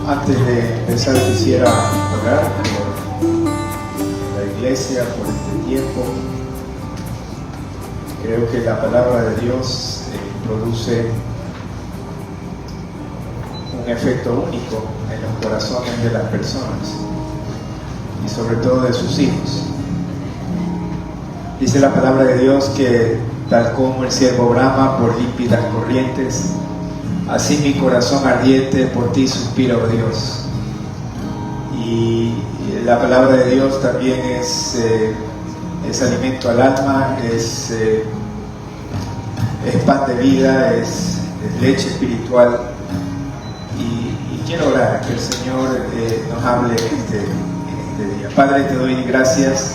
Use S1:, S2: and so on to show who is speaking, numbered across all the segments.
S1: Antes de empezar quisiera orar por la iglesia, por este tiempo. Creo que la palabra de Dios produce un efecto único en los corazones de las personas y sobre todo de sus hijos. Dice la palabra de Dios que tal como el ciervo brama por límpidas corrientes, así mi corazón ardiente por ti suspira, oh Dios. Y la palabra de Dios también es alimento al alma, es pan de vida, es leche espiritual. Y quiero orar que el Señor nos hable en este día. Padre, te doy gracias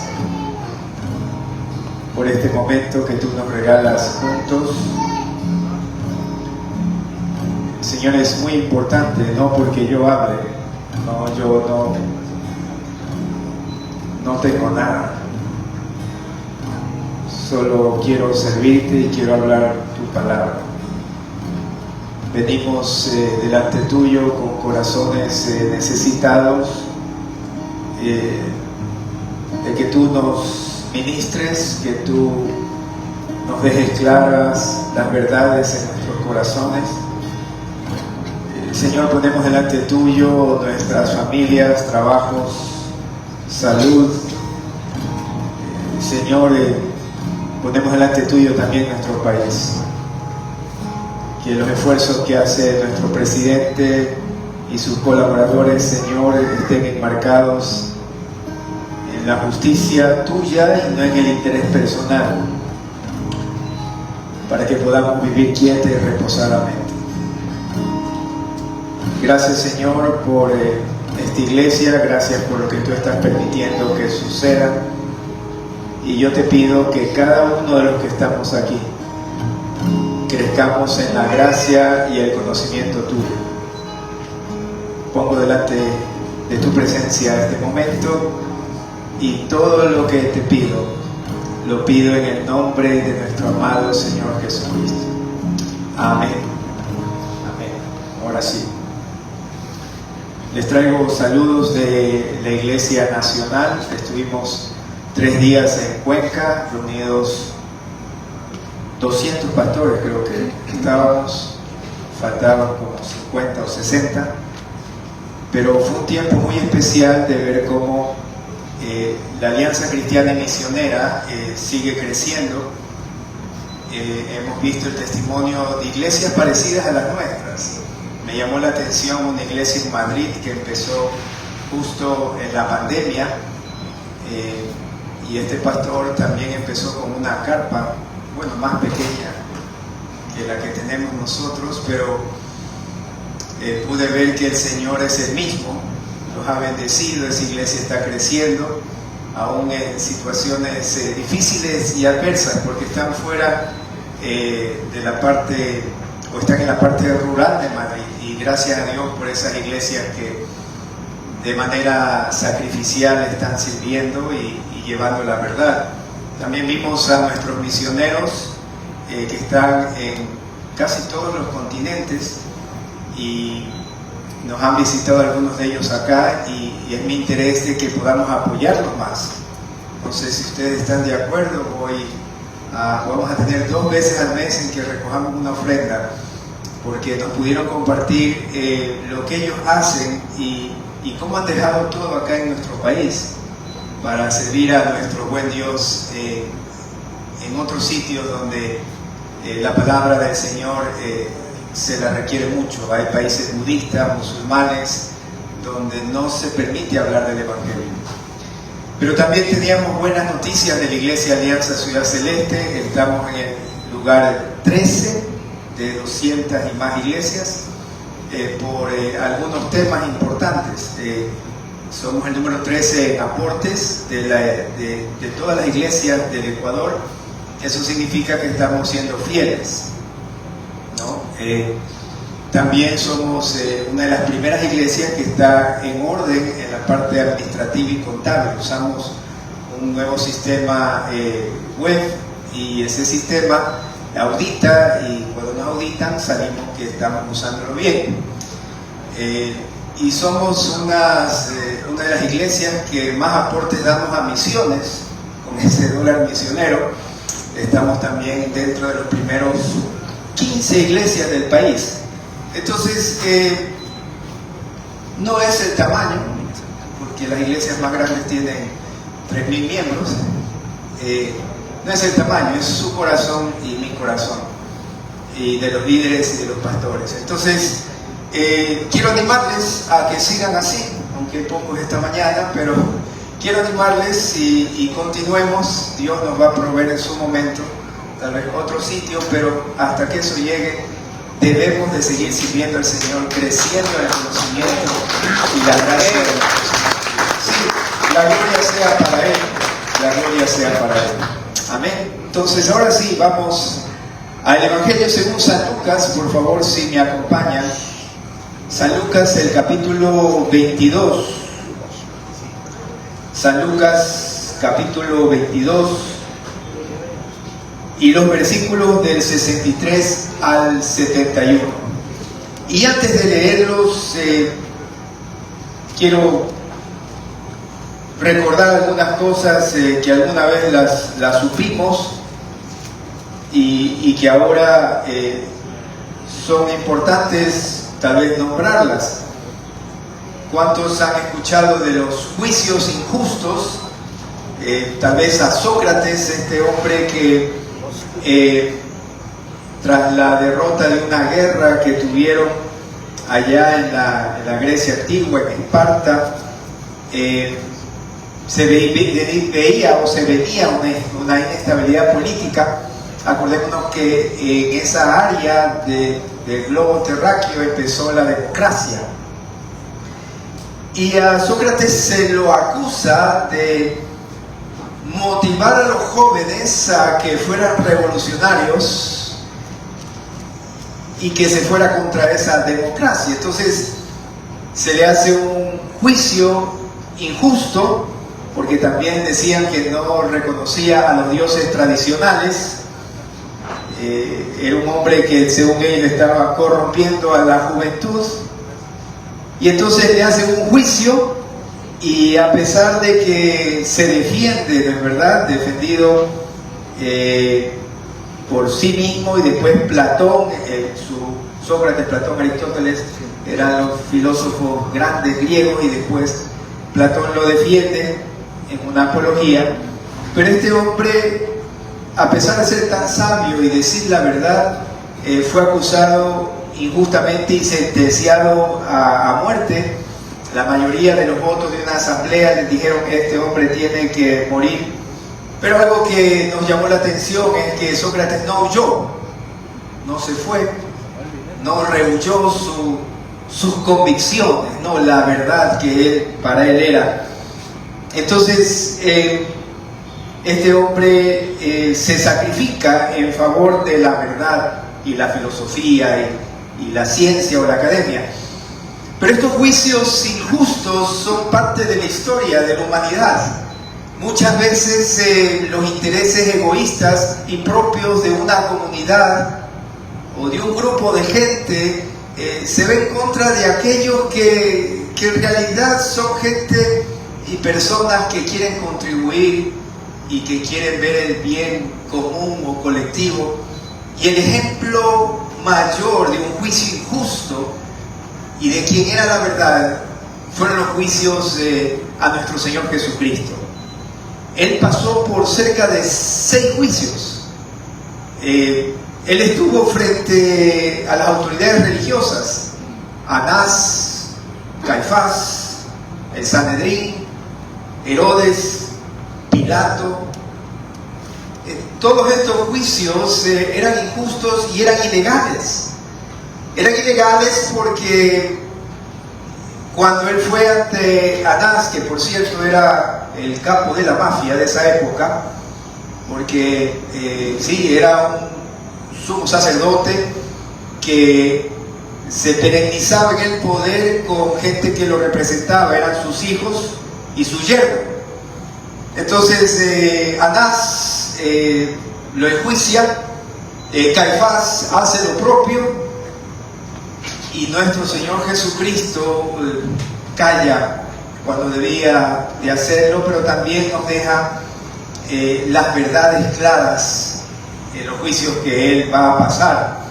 S1: por este momento que tú nos regalas juntos. Señor, es muy importante, no porque yo hable, yo no tengo nada, solo quiero servirte y quiero hablar tu palabra. Venimos delante tuyo con corazones necesitados, de que tú nos ministres, que tú nos dejes claras las verdades en nuestros corazones. Señor, ponemos delante tuyo nuestras familias, trabajos, salud. Señor, ponemos delante tuyo también nuestro país. Que los esfuerzos que hace nuestro presidente y sus colaboradores, Señor, estén enmarcados en la justicia tuya y no en el interés personal, para que podamos vivir quieta y reposadamente. Gracias, Señor, por esta iglesia, gracias por lo que tú estás permitiendo que suceda. Y yo te pido que cada uno de los que estamos aquí crezcamos en la gracia y el conocimiento tuyo. Pongo delante de tu presencia este momento y todo lo que te pido, lo pido en el nombre de nuestro amado Señor Jesucristo. Amén. Amén. Ahora sí. Les traigo saludos de la Iglesia Nacional. Estuvimos 3 días en Cuenca, reunidos 200 pastores, creo que estábamos, faltaban como 50 o 60, pero fue un tiempo muy especial de ver cómo la Alianza Cristiana y Misionera sigue creciendo. Hemos visto el testimonio de iglesias parecidas a las nuestras. Me llamó la atención una iglesia en Madrid que empezó justo en la pandemia, y este pastor también empezó con una carpa, bueno, más pequeña que la que tenemos nosotros, pero pude ver que el Señor es el mismo, los ha bendecido, esa iglesia está creciendo, aún en situaciones difíciles y adversas, porque están fuera de la parte, o están en la parte rural de Madrid, y gracias a Dios por esas iglesias que de manera sacrificial están sirviendo y llevando la verdad. También vimos a nuestros misioneros que están en casi todos los continentes y nos han visitado algunos de ellos acá, y es mi interés de que podamos apoyarlos más. No sé si ustedes están de acuerdo. Vamos a tener 2 veces al mes en que recojamos una ofrenda, porque nos pudieron compartir lo que ellos hacen y cómo han dejado todo acá en nuestro país para servir a nuestro buen Dios en otros sitios donde la palabra del Señor se la requiere mucho. Hay países budistas, musulmanes, donde no se permite hablar del Evangelio. Pero también teníamos buenas noticias de la Iglesia Alianza Ciudad Celeste. Estamos en el lugar 13 de 200 y más iglesias por algunos temas importantes. Somos el número 13 en aportes de todas las iglesias del Ecuador. Eso significa que estamos siendo fieles, ¿no? También somos una de las primeras iglesias que está en orden en la parte administrativa y contable. Usamos un nuevo sistema web, y ese sistema audita, y cuando nos auditan salimos que estamos usándolo bien. y somos una de las iglesias que más aportes damos a misiones, con ese dólar misionero. Estamos también dentro de los primeros 15 iglesias del país. Entonces, no es el tamaño, porque las iglesias más grandes tienen 3.000 miembros. No es el tamaño, es su corazón y mi corazón, y de los líderes y de los pastores. Entonces, quiero animarles a que sigan así, aunque pocos esta mañana, pero quiero animarles y continuemos. Dios nos va a proveer en su momento, tal vez otro sitio, pero hasta que eso llegue, debemos de seguir sirviendo al Señor, creciendo en el conocimiento y la gracia de Dios. Sí, la gloria sea para Él, la gloria sea para Él. Amén. Entonces, ahora sí, vamos al Evangelio según San Lucas. Por favor, si me acompañan. San Lucas, el capítulo 22. San Lucas, capítulo 22. Y los versículos del 63 al 71. Y antes de leerlos, quiero recordar algunas cosas que alguna vez las supimos y que ahora son importantes tal vez nombrarlas. ¿Cuántos han escuchado de los juicios injustos? Tal vez a Sócrates, este hombre que tras la derrota de una guerra que tuvieron allá en la Grecia antigua, en Esparta, se veía o se venía una inestabilidad política. Acordémonos que en esa área del globo terráqueo empezó la democracia. Y a Sócrates se lo acusa de motivar a los jóvenes a que fueran revolucionarios y que se fuera contra esa democracia. Entonces se le hace un juicio injusto, porque también decían que no reconocía a los dioses tradicionales. Era un hombre que según ellos estaba corrompiendo a la juventud, y entonces le hacen un juicio, y a pesar de que se defiende, de verdad, defendido por sí mismo, y después Platón, Sócrates, Platón, Aristóteles eran los filósofos grandes griegos, y después Platón lo defiende en una apología, pero este hombre, a pesar de ser tan sabio y decir la verdad, fue acusado injustamente y sentenciado a muerte. La mayoría de los votos de una asamblea les dijeron que este hombre tiene que morir. Pero algo que nos llamó la atención es que Sócrates no huyó, no se fue, no rehuyó sus convicciones, no la verdad que para él era. Entonces, este hombre se sacrifica en favor de la verdad y la filosofía y la ciencia o la academia. Pero estos juicios injustos son parte de la historia de la humanidad. Muchas veces los intereses egoístas y propios de una comunidad o de un grupo de gente se ven en contra de aquellos que en realidad son gente y personas que quieren contribuir y que quieren ver el bien común o colectivo. Y el ejemplo mayor de un juicio injusto y de quién era la verdad fueron los juicios a nuestro Señor Jesucristo. Él pasó por cerca de 6 juicios. Él estuvo frente a las autoridades religiosas: Anás, Caifás, el Sanedrín, Herodes, Pilato. Todos estos juicios eran injustos y eran ilegales. Eran ilegales porque cuando él fue ante Anás, que por cierto era el capo de la mafia de esa época, porque sí, era un sumo sacerdote que se perennizaba en el poder con gente que lo representaba, eran sus hijos y su yerno. Entonces Anás lo enjuicia, Caifás hace lo propio, y nuestro Señor Jesucristo calla cuando debía de hacerlo, pero también nos deja las verdades claras en los juicios que Él va a pasar.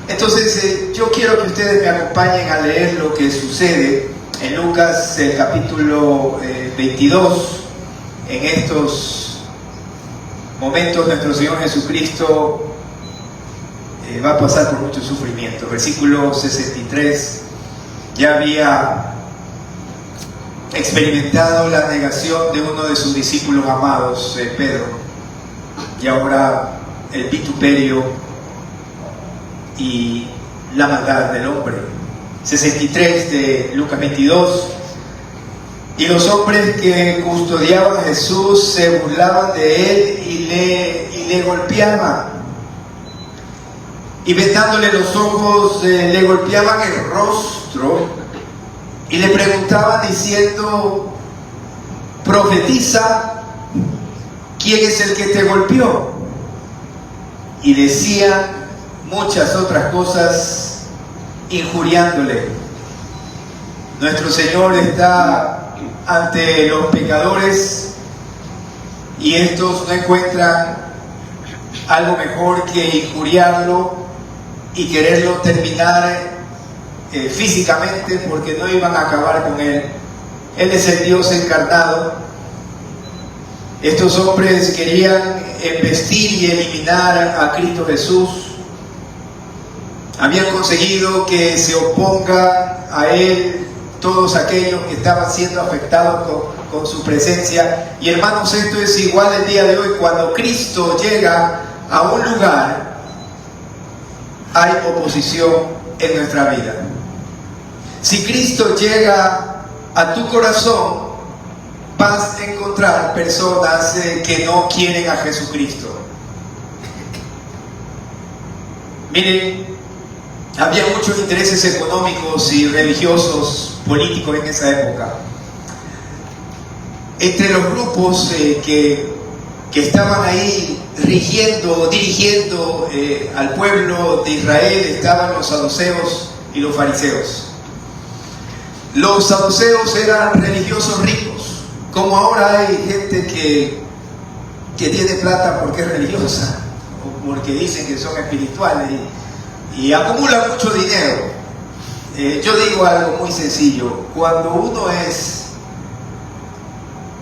S1: Entonces yo quiero que ustedes me acompañen a leer lo que sucede en Lucas, el capítulo 22. En estos momentos nuestro Señor Jesucristo va a pasar por mucho sufrimiento. Versículo 63, ya había experimentado la negación de uno de sus discípulos amados, Pedro, y ahora el vituperio y la maldad del hombre. 63 de Lucas 22. Y los hombres que custodiaban a Jesús se burlaban de él y le golpeaban. Y vendándole los ojos, le golpeaban el rostro y le preguntaban diciendo: profetiza, ¿quién es el que te golpeó? Y decían muchas otras cosas injuriándole. Nuestro Señor está ante los pecadores y estos no encuentran algo mejor que injuriarlo y quererlo terminar físicamente, porque no iban a acabar con Él. Él es el Dios encarnado. Estos hombres querían embestir y eliminar a Cristo Jesús. Habían conseguido que se opongan a Él todos aquellos que estaban siendo afectados con su presencia. Y hermanos, esto es igual el día de hoy. Cuando Cristo llega a un lugar, hay oposición en nuestra vida. Si Cristo llega a tu corazón, vas a encontrar personas que no quieren a Jesucristo. Miren, había muchos intereses económicos y religiosos, políticos en esa época. Entre los grupos que estaban ahí rigiendo, dirigiendo al pueblo de Israel, estaban los saduceos y los fariseos. Los saduceos eran religiosos ricos, como ahora hay gente que tiene plata porque es religiosa, o porque dicen que son espirituales y acumulan mucho dinero. Yo digo algo muy sencillo: cuando uno es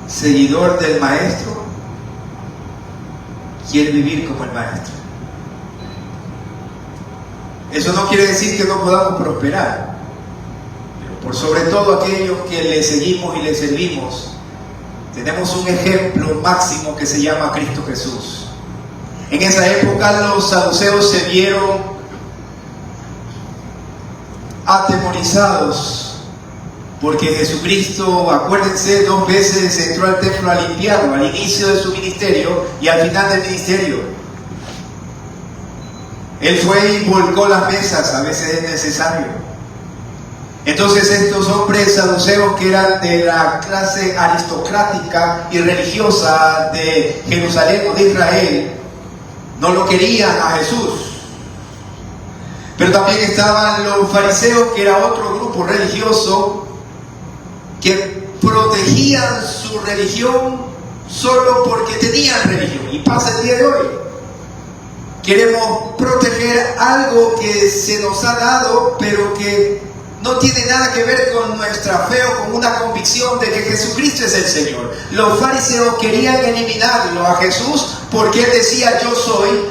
S1: seguidor del maestro, quiere vivir como el maestro. Eso no quiere decir que no podamos prosperar, pero por sobre todo aquellos que le seguimos y le servimos, tenemos un ejemplo máximo que se llama Cristo Jesús. En esa época los saduceos se vieron atemorizados porque Jesucristo, acuérdense, 2 veces entró al templo a limpiarlo, al inicio de su ministerio y al final del ministerio. Él fue y volcó las mesas, a veces es necesario. Entonces estos hombres saduceos, que eran de la clase aristocrática y religiosa de Jerusalén o de Israel, no lo querían a Jesús. Pero también estaban los fariseos, que era otro grupo religioso que protegían su religión solo porque tenían religión. Y pasa el día de hoy. Queremos proteger algo que se nos ha dado, pero que no tiene nada que ver con nuestra fe o con una convicción de que Jesucristo es el Señor. Los fariseos querían eliminarlo a Jesús porque Él decía: yo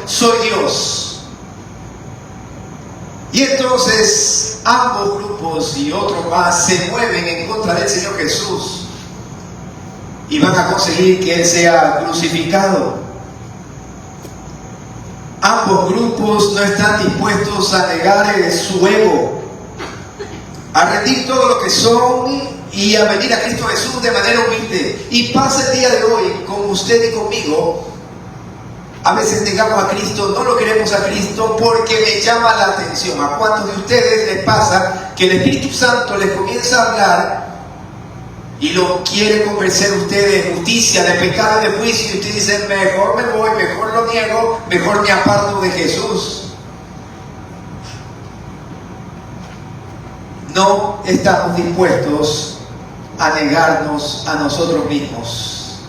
S1: soy Dios. Y entonces ambos grupos y otros más se mueven en contra del Señor Jesús y van a conseguir que Él sea crucificado. Ambos grupos no están dispuestos a negar su ego, a rendir todo lo que son y a venir a Cristo Jesús de manera humilde. Y pasa el día de hoy con usted y conmigo. A veces negamos a Cristo, no lo queremos a Cristo porque me llama la atención. ¿A cuántos de ustedes les pasa que el Espíritu Santo les comienza a hablar y lo quiere convencer a ustedes de justicia, de pecado, de juicio, y ustedes dicen: mejor me voy, mejor lo niego, mejor me aparto de Jesús? no estamos dispuestos a negarnos a nosotros mismos.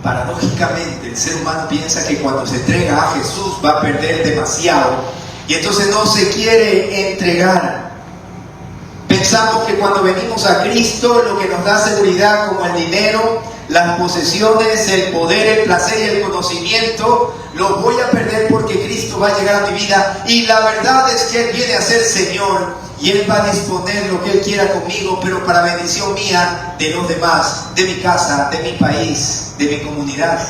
S1: Paradójicamente, el ser humano piensa que cuando se entrega a Jesús va a perder demasiado y entonces no se quiere entregar. Pensamos que cuando venimos a Cristo, lo que nos da seguridad, como el dinero, las posesiones, el poder, el placer y el conocimiento, los voy a perder porque Cristo va a llegar a mi vida. Y la verdad es que Él viene a ser Señor y Él va a disponer lo que Él quiera conmigo, pero para bendición mía, de los demás, de mi casa, de mi país, de mi comunidad.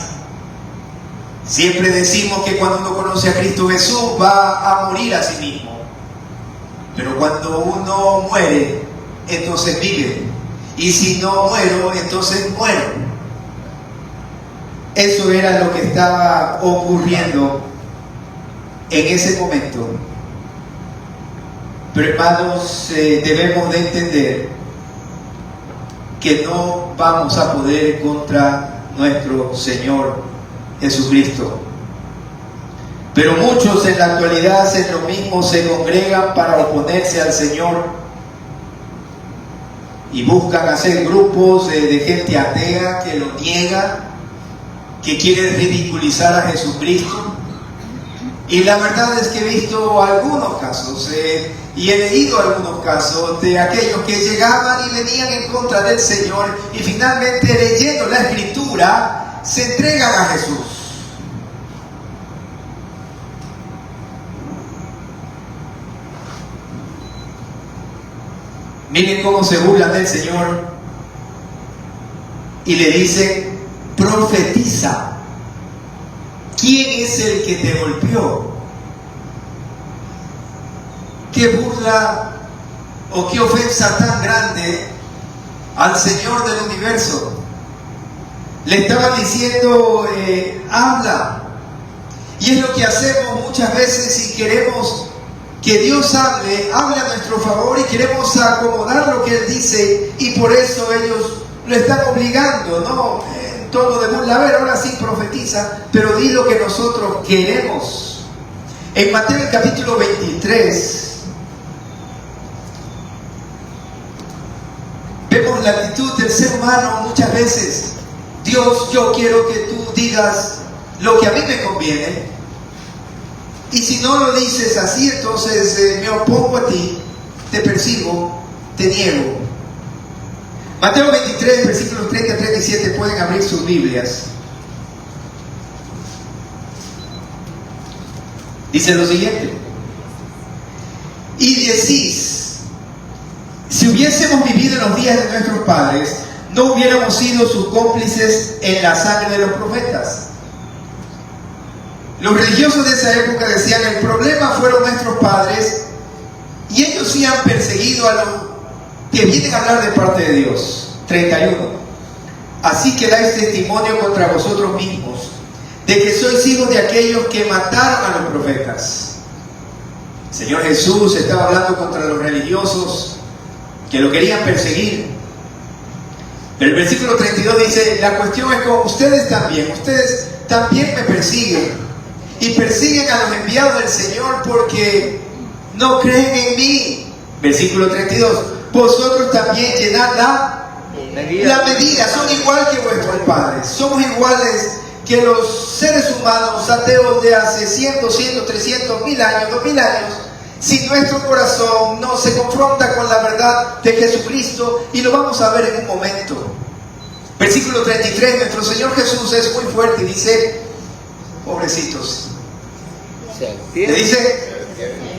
S1: Siempre decimos que cuando uno conoce a Cristo Jesús va a morir a sí mismo, pero cuando uno muere, entonces vive, y si no muero, entonces muero. Eso era lo que estaba ocurriendo en ese momento. Pero hermanos, debemos de entender que no vamos a poder contra nuestro Señor Jesucristo. Pero muchos en la actualidad hacen lo mismo, se congregan para oponerse al Señor y buscan hacer grupos de gente atea que lo niega, que quiere ridiculizar a Jesucristo. Y la verdad es que he visto algunos casos y he leído algunos casos de aquellos que llegaban y venían en contra del Señor y finalmente, leyendo la Escritura, se entregan a Jesús. Miren cómo se burlan del Señor y le dicen: profetiza. ¿Quién es el que te golpeó? ¿Qué burla o qué ofensa tan grande al Señor del universo? Le estaban diciendo, habla. Y es lo que hacemos muchas veces y queremos que Dios hable a nuestro favor y queremos acomodar lo que Él dice, y por eso ellos lo están obligando, ¿no? En tono de burla: a ver, ahora sí profetiza, pero di lo que nosotros queremos. En Mateo el capítulo 23 vemos la actitud del ser humano muchas veces. Dios, yo quiero que tú digas lo que a mí me conviene, y si no lo dices así, entonces me opongo a ti, te persigo, te niego. Mateo 23, versículos 30 a 37, pueden abrir sus Biblias. Dice lo siguiente: y decís, si hubiésemos vivido en los días de nuestros padres, no hubiéramos sido sus cómplices en la sangre de los profetas. Los religiosos de esa época decían: el problema fueron nuestros padres, y ellos sí han perseguido a los que vienen a hablar de parte de Dios. 31. Así que dais testimonio contra vosotros mismos de que sois hijos de aquellos que mataron a los profetas. El Señor Jesús estaba hablando contra los religiosos que lo querían perseguir. Pero el versículo 32 dice: la cuestión es con ustedes también me persiguen, y persiguen a los enviados del Señor porque no creen en mí. Versículo 32: vosotros también llenad la medida, son igual que vuestros padres. Somos iguales que los seres humanos ateos de hace 100, 200, 300, 1000 años, 2000 años. Si nuestro corazón no se confronta con la verdad de Jesucristo, y lo vamos a ver en un momento. Versículo 33, nuestro Señor Jesús es muy fuerte y dice: pobrecitos, le dice: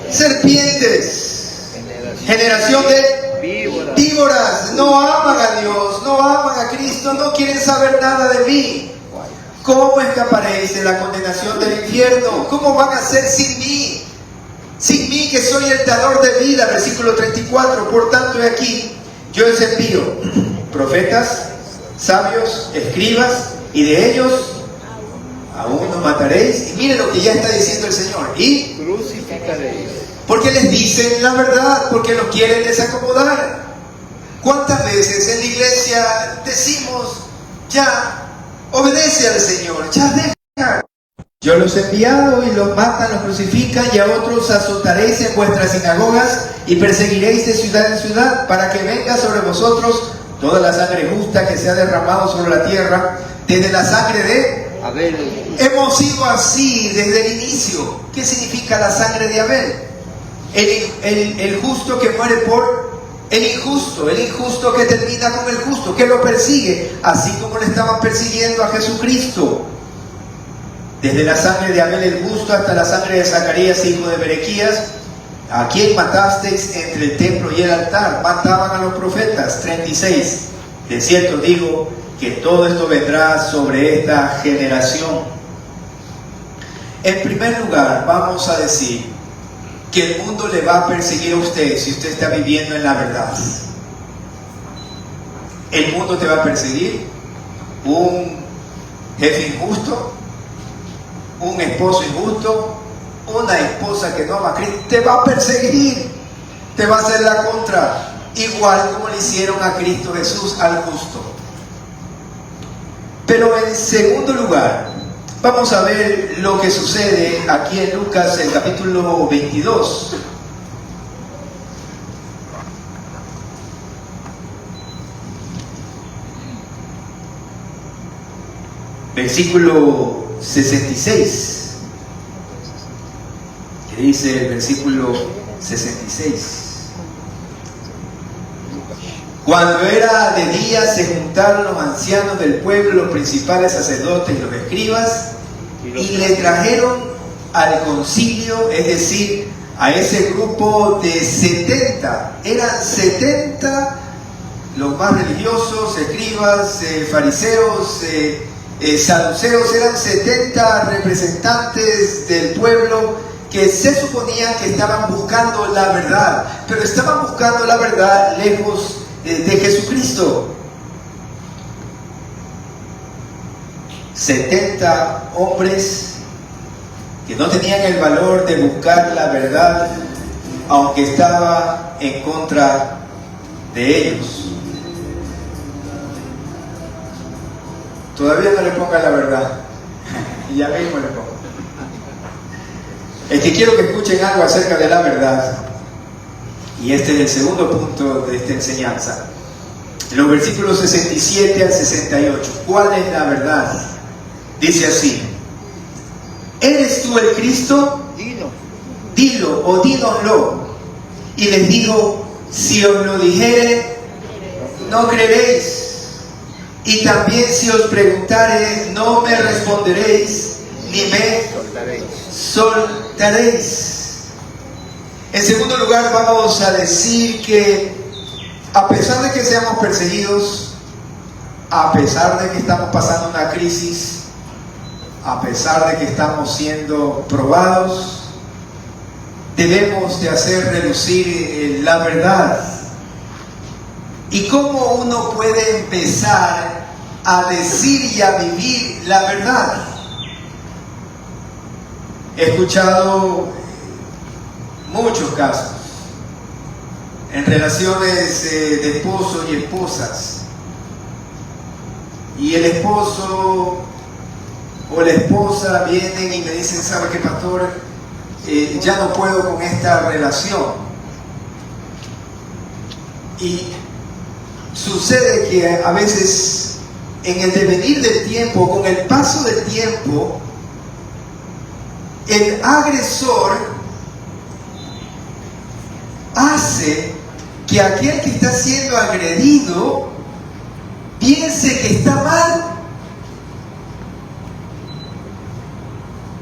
S1: serpientes, generación de víboras, no aman a Dios, no aman a Cristo, no quieren saber nada de mí. ¿Cómo escaparéis de la condenación del infierno? ¿Cómo van a ser sin mí? Sin mí, que soy el dador de vida. Versículo 34, por tanto he aquí, yo les envío profetas, sabios, escribas, y de ellos a uno mataréis. Y miren lo que ya está diciendo el Señor: y crucificaréis. Porque les dicen la verdad, porque los quieren desacomodar. ¿Cuántas veces en la iglesia decimos: ya, obedece al Señor, ya deja,
S2: Yo los he enviado y los matan, los crucifican, y a otros azotaréis en vuestras sinagogas y perseguiréis de ciudad en ciudad, para que venga sobre vosotros toda la sangre justa que se ha derramado sobre la tierra, desde la sangre de Abel. Hemos sido así desde el inicio. ¿Qué significa la sangre de Abel? El justo que muere por el injusto que termina con el justo, que lo persigue, así como le estaban persiguiendo a Jesucristo. Desde la sangre de Abel el justo hasta la sangre de Zacarías, hijo de Berequías, a quien matasteis entre el templo y el altar. Mataban a los profetas. 36. De cierto digo que todo esto vendrá sobre esta generación. En primer lugar, vamos a decir que el mundo le va a perseguir a usted si usted está viviendo en la verdad. El mundo te va a perseguir. Un jefe injusto, un esposo injusto, una esposa que no ama a Cristo, te va a perseguir, te va a hacer la contra, igual como le hicieron a Cristo Jesús, al justo. Pero en segundo lugar, vamos a ver lo que sucede aquí en Lucas, el capítulo 22. Versículo 66. ¿Qué dice el versículo 66? Cuando era de día se juntaron los ancianos del pueblo, los principales sacerdotes y los escribas, y le trajeron al concilio, es decir, a ese grupo de 70. Eran 70 los más religiosos, escribas, fariseos, saduceos. Eran 70 representantes del pueblo que se suponía que estaban buscando la verdad, pero estaban buscando la verdad lejos de Jesucristo. 70 hombres que no tenían el valor de buscar la verdad, aunque estaba en contra de ellos. Todavía no le ponga la verdad, y ya mismo le pongo. Es que quiero que escuchen algo acerca de la verdad, y este es el segundo punto de esta enseñanza. En los versículos 67 al 68, ¿cuál es la verdad? Dice así: ¿eres tú el Cristo? Dilo o dínoslo. Y les digo: si os lo dijere, no creeréis. Y también si os preguntare, no me responderéis, ni me soltaréis. En segundo lugar, vamos a decir que a pesar de que seamos perseguidos, a pesar de que estamos pasando una crisis, a pesar de que estamos siendo probados, debemos de hacer relucir la verdad. ¿Y cómo uno puede empezar a decir y a vivir la verdad? He escuchado muchos casos en relaciones de esposos y esposas, y el esposo o la esposa vienen y me dicen: ¿sabe qué, pastor? Ya no puedo con esta relación. Y sucede que a veces, en el devenir del tiempo, con el paso del tiempo, el agresor hace que aquel que está siendo agredido piense que está mal.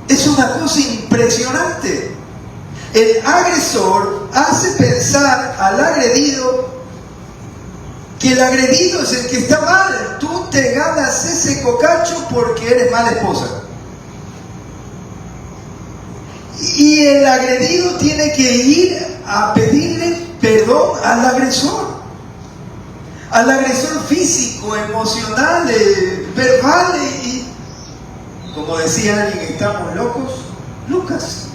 S2: Es una cosa impresionante. El agresor hace pensar al agredido que el agredido es el que está mal. Tú te ganas ese cocacho porque eres mala esposa. Y el agredido tiene que ir a pedirle perdón al agresor físico, emocional, verbal, y como decía alguien: estamos locos, Lucas.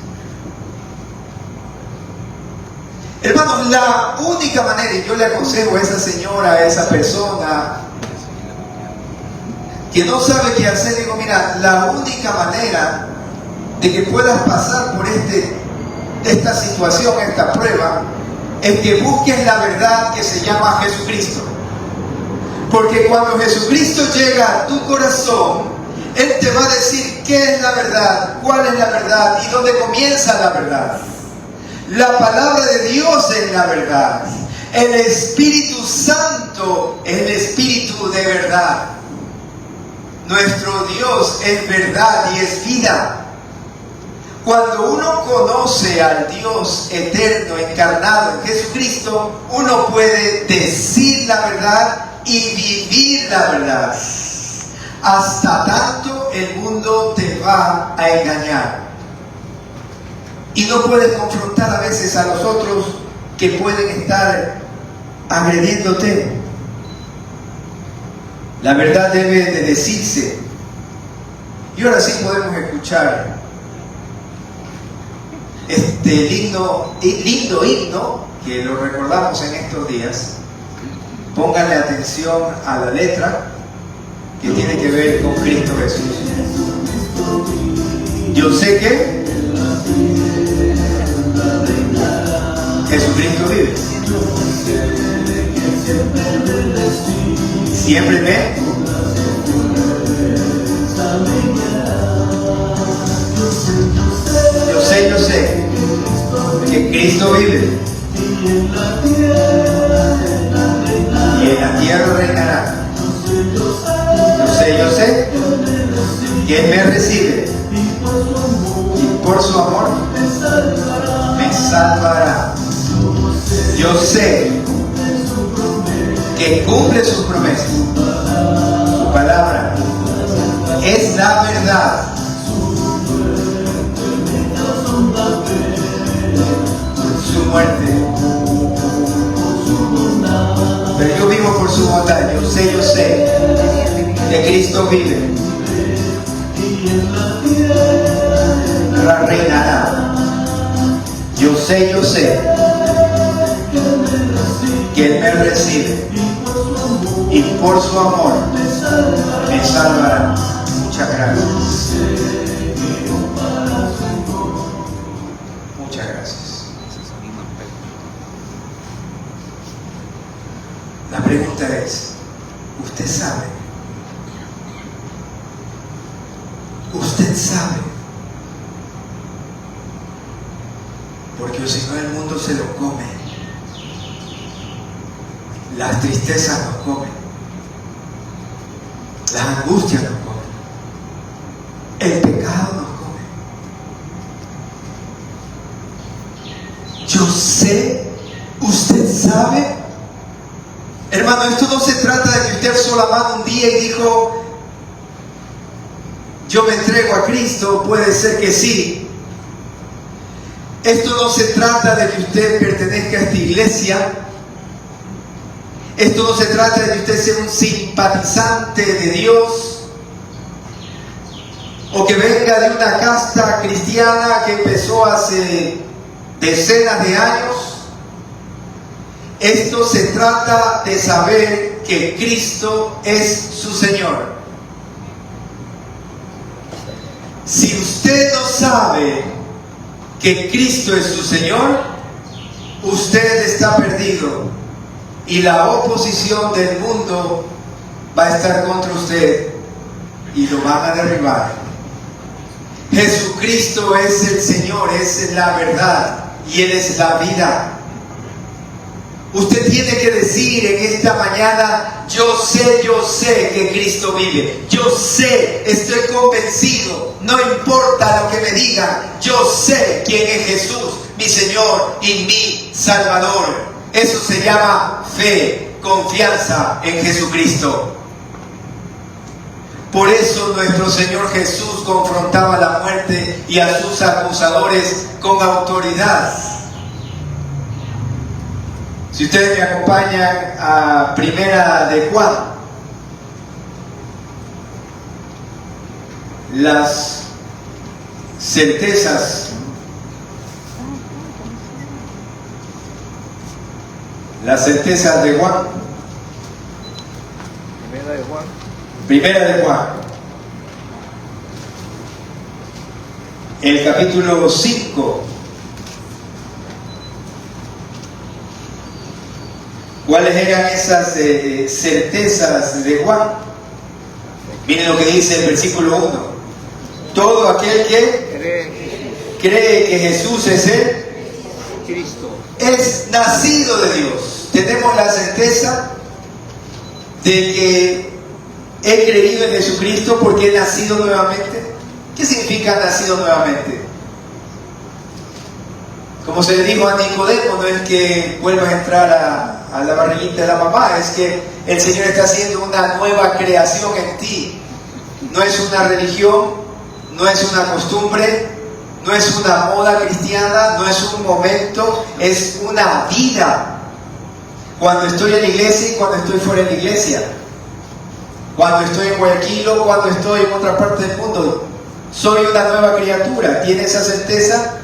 S2: Hermanos, la única manera, y yo le aconsejo a esa señora, a esa persona que no sabe qué hacer, digo: mira, la única manera de que puedas pasar por esta situación, esta prueba, es que busques la verdad que se llama Jesucristo. Porque cuando Jesucristo llega a tu corazón, Él te va a decir qué es la verdad, cuál es la verdad y dónde comienza la verdad. La palabra de Dios es la verdad. El Espíritu Santo es el Espíritu de verdad. Nuestro Dios es verdad y es vida. Cuando uno conoce al Dios eterno, encarnado en Jesucristo, uno puede decir la verdad y vivir la verdad. Hasta tanto el mundo te va a engañar. Y no puedes confrontar a veces a los otros que pueden estar agrediéndote. La verdad debe de decirse. Y ahora sí podemos escuchar este lindo himno que lo recordamos en estos días. Pónganle atención a la letra que tiene que ver con Cristo Jesús. Yo sé que Jesucristo vive. Siempre me. Yo sé que Cristo vive. Y en la tierra reinará. Yo sé que Él me recibe. Y por su amor me salvará. Yo sé que cumple sus promesas. Su palabra es la verdad. Su muerte. Pero yo vivo por su bondad. Yo sé que Cristo vive. Reinará. Yo sé que Él me recibe y por su amor me salvará. Muchas gracias. Muchas gracias. La pregunta es, ¿usted sabe? ¿Usted sabe? Porque si no el mundo se lo come. Las tristezas nos comen. Las angustias nos comen. El pecado nos come. Yo sé, usted sabe. Hermano, esto no se trata de que usted alzó la mano un día y dijo, yo me entrego a Cristo. Puede ser que sí. Esto no se trata de que usted pertenezca a esta iglesia. Esto no se trata de que usted sea un simpatizante de Dios o que venga de una casta cristiana que empezó hace decenas de años. Esto se trata de saber que Cristo es su Señor. Si usted no sabe que Cristo es su Señor, usted está perdido y la oposición del mundo va a estar contra usted y lo van a derribar. Jesucristo es el Señor, es la verdad y Él es la vida. Usted tiene que decir en esta mañana, yo sé que Cristo vive. Yo sé, estoy convencido, no importa lo que me digan, yo sé quién es Jesús, mi Señor y mi Salvador. Eso se llama fe, confianza en Jesucristo. Por eso nuestro Señor Jesús confrontaba la muerte y a sus acusadores con autoridad. Si ustedes me acompañan a Primera de Juan, las certezas, de Juan. Primera de Juan. el capítulo 5. ¿Cuáles eran esas certezas de Juan? Miren lo que dice el versículo 1. Todo aquel que cree que Jesús es el
S3: Cristo
S2: es nacido de Dios. Tenemos la certeza de que he creído en Jesucristo porque he nacido nuevamente. ¿Qué significa nacido nuevamente? Como se le dijo a Nicodemo, no es que vuelvas a entrar a la barriguita de la mamá, es que el Señor está haciendo una nueva creación en ti. No es una religión, no es una costumbre, no es una moda cristiana, no es un momento, es una vida. Cuando estoy en la iglesia y cuando estoy fuera de la iglesia, cuando estoy en Guayaquil o cuando estoy en otra parte del mundo, soy una nueva criatura. Tiene esa certeza.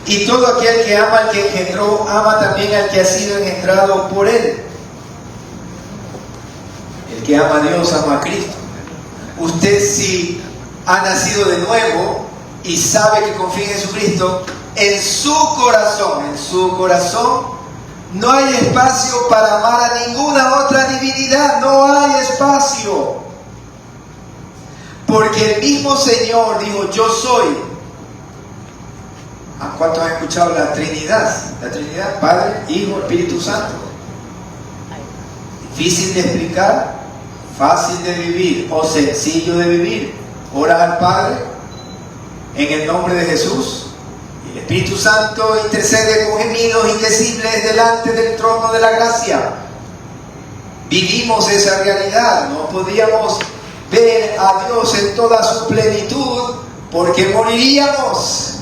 S2: Y todo aquel que ama al que engendró, ama también al que ha sido engendrado por él. El que ama a Dios, ama a Cristo. Usted, si ha nacido de nuevo y sabe que confía en Jesucristo, en su corazón no hay espacio para amar a ninguna otra divinidad. No hay espacio. Porque el mismo Señor dijo: yo soy. ¿A cuántos han escuchado la Trinidad? La Trinidad, Padre, Hijo, Espíritu Santo. Difícil de explicar, fácil de vivir o sencillo de vivir. Oras al Padre en el nombre de Jesús. Y el Espíritu Santo intercede con gemidos indecibles delante del trono de la gracia. Vivimos esa realidad. No podíamos ver a Dios en toda su plenitud porque moriríamos.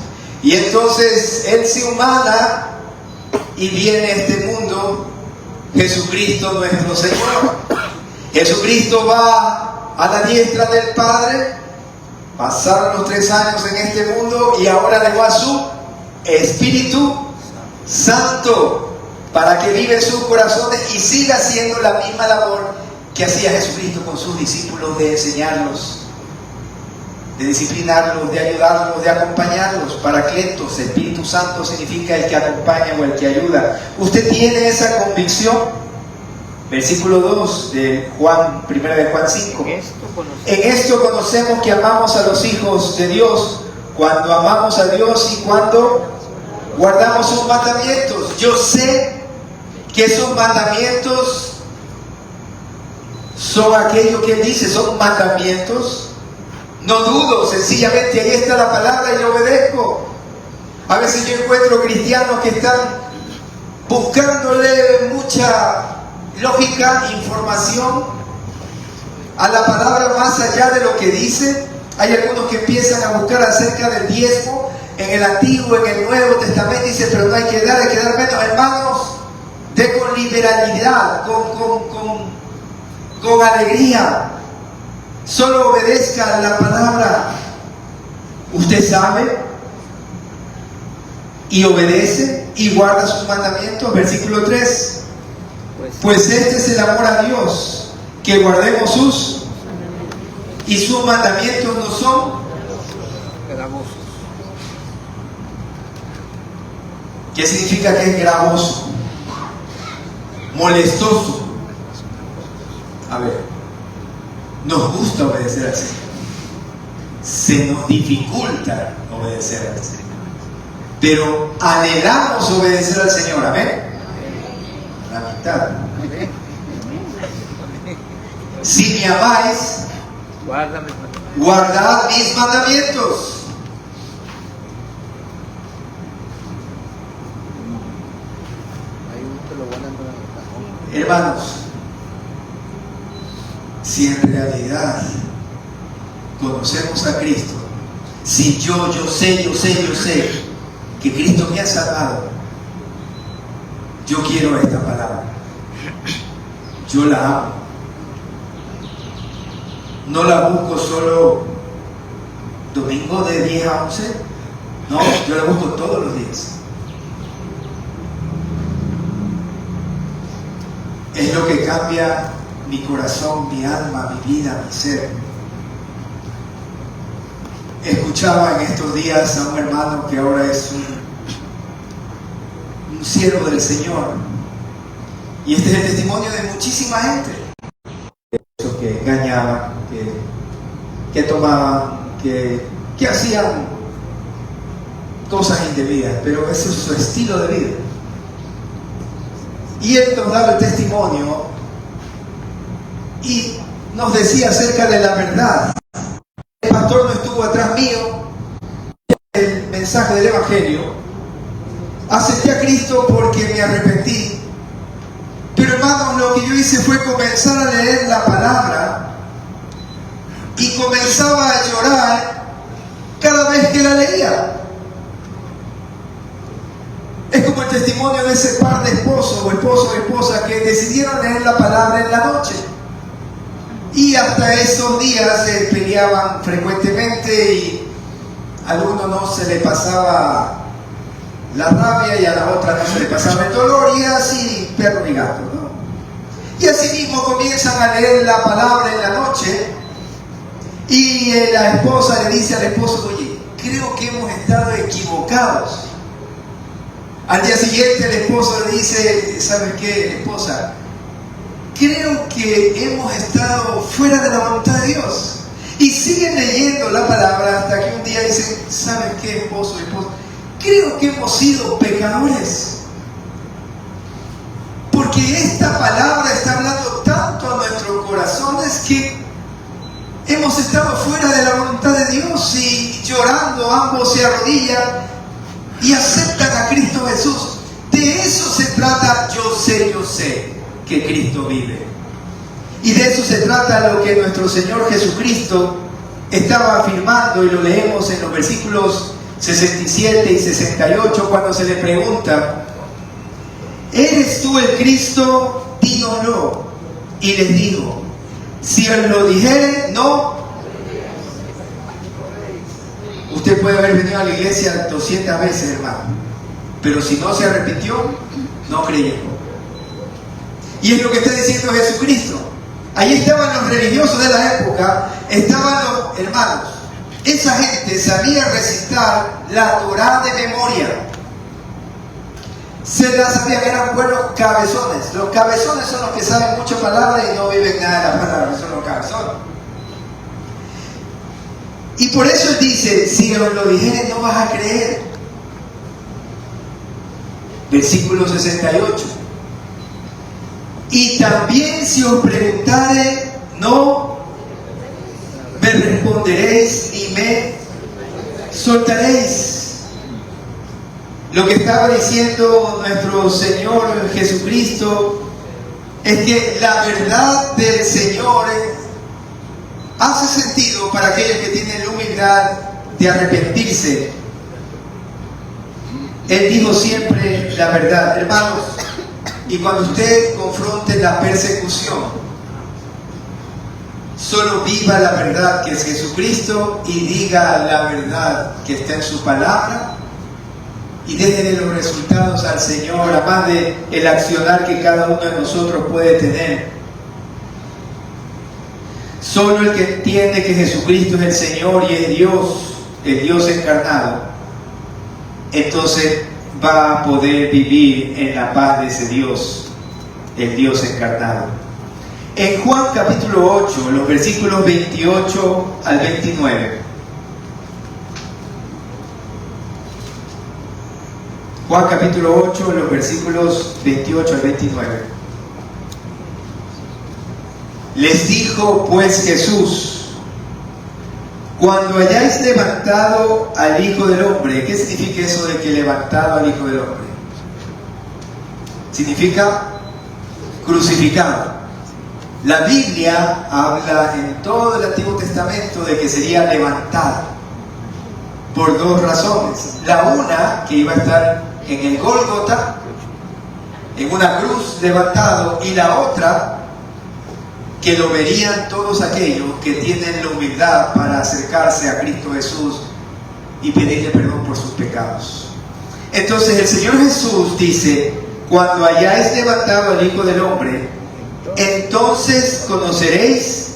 S2: Y entonces Él se humana y viene a este mundo Jesucristo nuestro Señor. Jesucristo va a la diestra del Padre, pasaron los 3 años en este mundo y ahora dejó a su Espíritu Santo para que vive en sus corazones y siga haciendo la misma labor que hacía Jesucristo con sus discípulos, de enseñarlos, de disciplinarlos, de ayudarlos, de acompañarlos. Paracletos, Espíritu Santo significa el que acompaña o el que ayuda. ¿Usted tiene esa convicción? Versículo 2 de Juan, 1 de Juan 5. En esto conocemos que amamos a los hijos de Dios, cuando amamos a Dios y cuando guardamos sus mandamientos. Yo sé que esos mandamientos son aquello que Él dice, son mandamientos. No dudo, sencillamente ahí está la palabra y le obedezco. A veces yo encuentro cristianos que están buscándole mucha lógica, información a la palabra más allá de lo que dice. Hay algunos que empiezan a buscar acerca del diezmo en el Antiguo, en el Nuevo Testamento, dice, pero no hay que dar menos. Hermanos, de con liberalidad, con alegría. Solo obedezca la palabra. Usted sabe y obedece y guarda sus mandamientos. Versículo 3. Pues este es el amor a Dios, que guardemos sus mandamientos no son
S3: gravosos.
S2: ¿Qué significa que es gravoso? Molestoso. A ver, nos gusta obedecer al Señor, se nos dificulta obedecer al Señor, pero anhelamos obedecer al Señor. Amén. La mitad. Si me amáis, guardad mis mandamientos. Hermanos, si en realidad conocemos a Cristo, si yo sé que Cristo me ha salvado, yo quiero esta palabra, yo la amo, no la busco solo domingo de 10 a 11, no, yo la busco todos los días. Es lo que cambia mi corazón, mi alma, mi vida, mi ser. escuchaba en estos días a un hermano que ahora es un siervo del Señor. Y este es el testimonio de muchísima gente. Que engañaban, que tomaban, que hacían cosas indebidas, pero ese es su estilo de vida. Y él nos daba el testimonio y nos decía acerca de la verdad. El pastor no estuvo atrás mío, el mensaje del Evangelio. Acepté a Cristo porque me arrepentí. Pero hermanos, lo que yo hice fue comenzar a leer la palabra y comenzaba a llorar cada vez que la leía. Es como el testimonio de ese par de esposos o esposo o esposa que decidieron leer la palabra en la noche. Y hasta esos días se peleaban frecuentemente y a alguno no se le pasaba la rabia y a la otra no se le pasaba el dolor, y así perro y gato, ¿no? Y así mismo comienzan a leer la palabra en la noche y la esposa le dice al esposo: oye, creo que hemos estado equivocados. Al día siguiente el esposo le dice: ¿sabes qué, esposa? Creo que hemos estado fuera de la voluntad de Dios. Y siguen leyendo la palabra hasta que un día dicen: ¿sabes qué, esposo y esposa? Creo que hemos sido pecadores. Porque esta palabra está hablando tanto a nuestros corazones que hemos estado fuera de la voluntad de Dios, y llorando ambos se arrodillan y aceptan a Cristo Jesús. De eso se trata. Yo sé que Cristo vive. Y de eso se trata lo que nuestro Señor Jesucristo estaba afirmando, y lo leemos en los versículos 67 y 68 cuando se le pregunta: ¿eres tú el Cristo? Dínoslo. Y les dijo: si os lo dijere, no. Usted puede haber venido a la iglesia 200 veces, hermano, pero si no se arrepintió, no creyó. Y es lo que está diciendo Jesucristo. Ahí estaban los religiosos de la época, estaban los hermanos. Esa gente sabía recitar la Torá de memoria. Se la sabían, eran buenos cabezones. Los cabezones son los que saben mucha palabra y no viven nada de la palabra, son los cabezones. Y por eso él dice: si os lo dijere, no vas a creer. Versículo 68. Y también si os preguntare, no me responderéis ni me soltaréis. Lo que estaba diciendo nuestro Señor Jesucristo es que la verdad del Señor hace sentido para aquellos que tienen la humildad de arrepentirse. Él dijo siempre la verdad, hermanos. Y cuando usted confronte la persecución, solo viva la verdad que es Jesucristo y diga la verdad que está en su palabra, y déjele los resultados al Señor, además de el accionar que cada uno de nosotros puede tener. Solo el que entiende que Jesucristo es el Señor y es Dios, el Dios encarnado, entonces va a poder vivir en la paz de ese Dios, el Dios encarnado. En Juan capítulo 8, los versículos 28 al 29. Juan capítulo 8, los versículos 28 al 29. Les dijo pues Jesús: cuando hayáis levantado al Hijo del Hombre. ¿Qué significa eso de que levantado al Hijo del Hombre? Significa crucificado. La Biblia habla en todo el Antiguo Testamento de que sería levantado por dos razones. La una, que iba a estar en el Gólgota, en una cruz levantado, y la otra, que lo verían todos aquellos que tienen la humildad para acercarse a Cristo Jesús y pedirle perdón por sus pecados. Entonces el Señor Jesús dice: cuando hayáis levantado al Hijo del Hombre, entonces conoceréis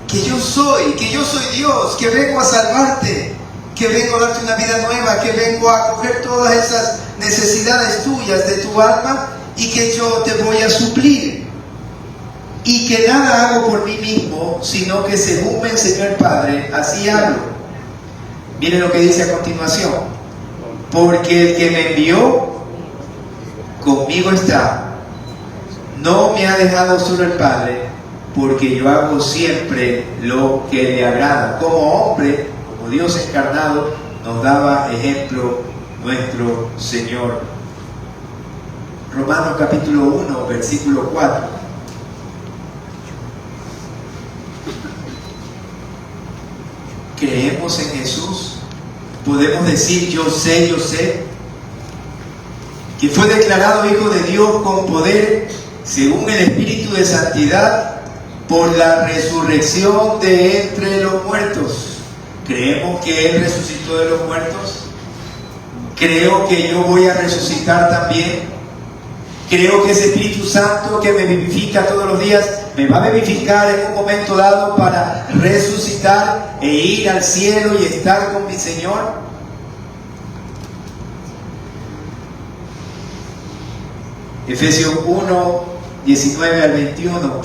S2: que que yo soy Dios, que vengo a salvarte, que vengo a darte una vida nueva, que vengo a coger todas esas necesidades tuyas de tu alma y que yo te voy a suplir. Y que nada hago por mí mismo, sino que según me enseñó el Padre, así hablo. Miren lo que dice a continuación. Porque el que me envió, conmigo está. No me ha dejado solo el Padre, porque yo hago siempre lo que le agrada. Como hombre, como Dios encarnado, nos daba ejemplo nuestro Señor. Romanos capítulo 1, versículo 4. ¿Creemos en Jesús? Podemos decir yo sé, que fue declarado Hijo de Dios con poder según el Espíritu de Santidad por la resurrección de entre los muertos. ¿Creemos que Él resucitó de los muertos? Creo que yo voy a resucitar también. Creo que ese Espíritu Santo que me vivifica todos los días me va a vivificar en un momento dado para resucitar e ir al cielo y estar con mi Señor. Efesios 1, 19 al 21.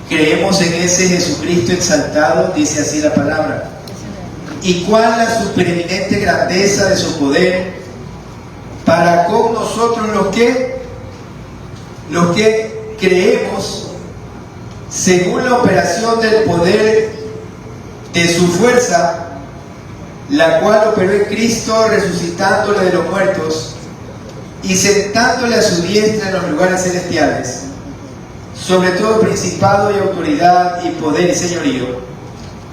S2: Creemos en ese Jesucristo exaltado, dice así la palabra. ¿Y cuál la supereminente grandeza de su poder para con nosotros los que creemos según la operación del poder de su fuerza, la cual operó en Cristo resucitándole de los muertos y sentándole a su diestra en los lugares celestiales, sobre todo principado y autoridad y poder y señorío,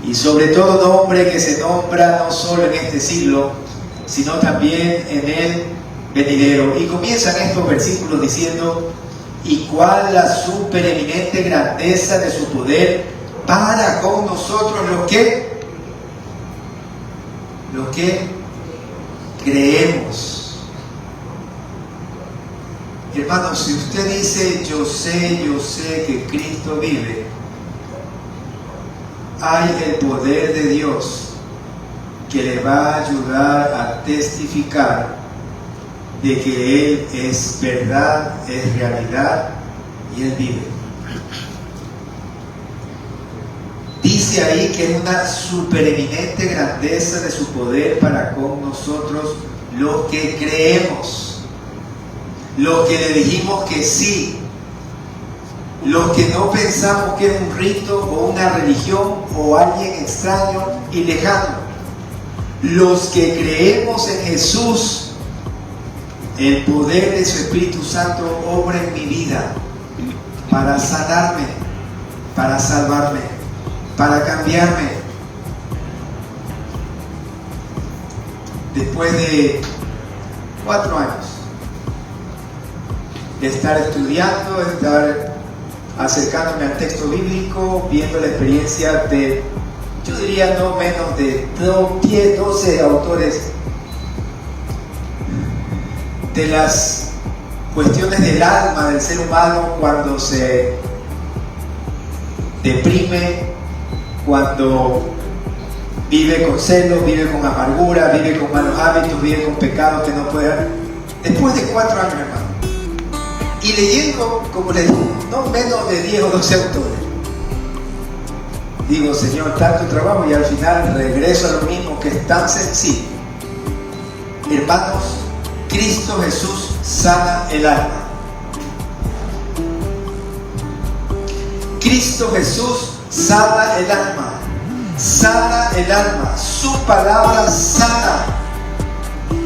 S2: y sobre todo nombre que se nombra no solo en este siglo, sino también en el venidero. Y comienzan estos versículos diciendo: ¿y cuál la supereminente grandeza de su poder para con nosotros los que creemos? Hermanos, si usted dice yo sé que Cristo vive, hay el poder de Dios que le va a ayudar a testificar de que Él es verdad, es realidad y Él vive. Dice ahí que es una supereminente grandeza de su poder para con nosotros los que creemos, los que le dijimos que sí, los que no pensamos que es un rito o una religión o alguien extraño y lejano, los que creemos en Jesús. El poder de su Espíritu Santo obra en mi vida para sanarme, para salvarme, para cambiarme. Después de 4 años de estar estudiando, de estar acercándome al texto bíblico, viendo la experiencia de, yo diría no menos de 10, 12 autores, de las cuestiones del alma del ser humano cuando se deprime, cuando vive con celos, vive con amargura, vive con malos hábitos, vive con pecados que no puede haber. Después de 4 años, hermano, y leyendo, como les digo, no menos de 10 o 12 autores, digo, Señor, tanto trabajo, y al final regreso a lo mismo, que es tan sencillo. Hermanos, Cristo Jesús sana el alma. Cristo Jesús sana el alma. Sana el alma. Su palabra sana.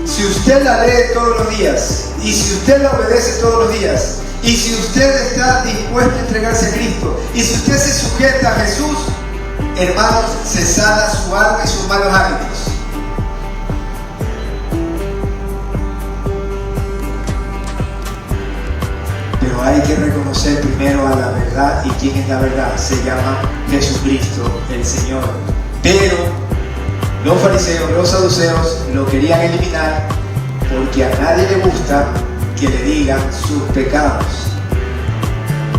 S2: Si usted la lee todos los días, y si usted la obedece todos los días, y si usted está dispuesto a entregarse a Cristo, y si usted se sujeta a Jesús, hermanos, se sana su alma y sus malos hábitos. Pero hay que reconocer primero a la verdad, y quién es la verdad, se llama Jesucristo el Señor. Pero los fariseos, los saduceos lo querían eliminar porque a nadie le gusta que le digan sus pecados.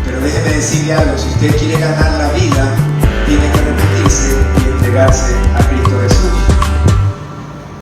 S2: Pero déjeme decirle algo: si usted quiere ganar la vida,
S1: tiene que arrepentirse y entregarse a Cristo Jesús.